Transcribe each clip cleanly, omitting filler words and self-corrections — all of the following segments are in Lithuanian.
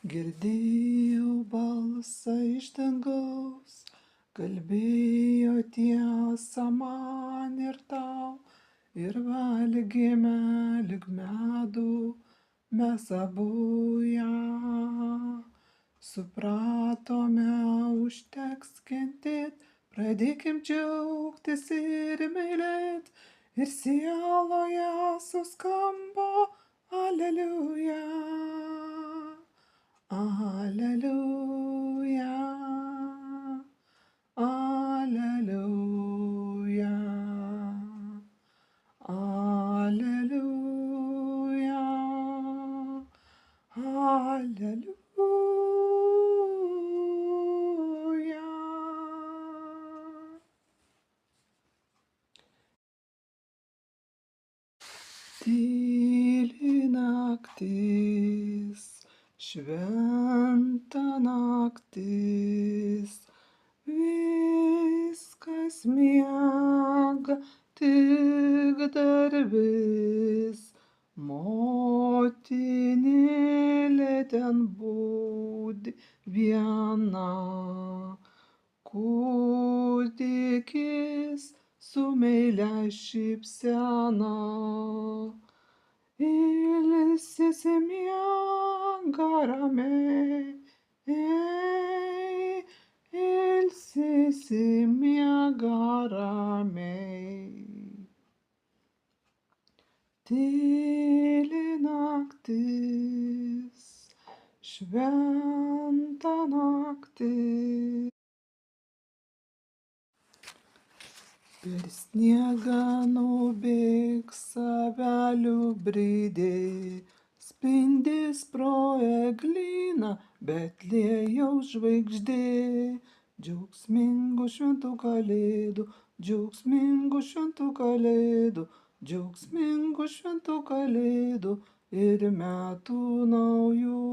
Girdėjau balsą iš dangaus, kalbėjo tiesą man ir tau, ir valgėme lyg medų, mes abu ją. Supratome, užteks kentėt, pradėkim džiaugtis ir mylėt, ir sieloje suskambo aleliuja. Alleluja, alleluja, alleluja, alleluja. Tyli naktis, šventa naktis, viskas miega, tik dar vis motinėlė ten budi viena. Kūdikis su meilia šypsena ilsisi miega ramiai, ilsisi miega ramiai. Tyli naktis, šventa naktis. Per sniegą nubėgs avelių bridė, spindės pro eglyną Betliejaus žvaigždė. Džiaugsmingų šventų kalėdų, džiaugsmingų šventų kalėdų, džiaugsmingų šventų kalėdų ir metų naujų.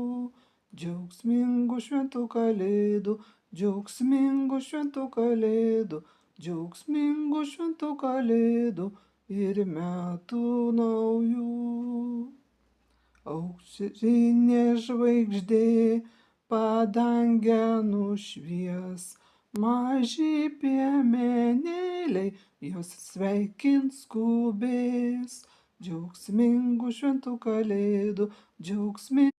Džiaugsmingų šventų kalėdų, džiaugsmingų šventų kalėdų, džiaugsmingų šventų kalėdų ir metų naujų. Aušrinė žvaigždė padangę nušvies, maži piemenėliai jos sveikins skubės. Džiaugsmingų šventų kalėdų, džiaugsmingų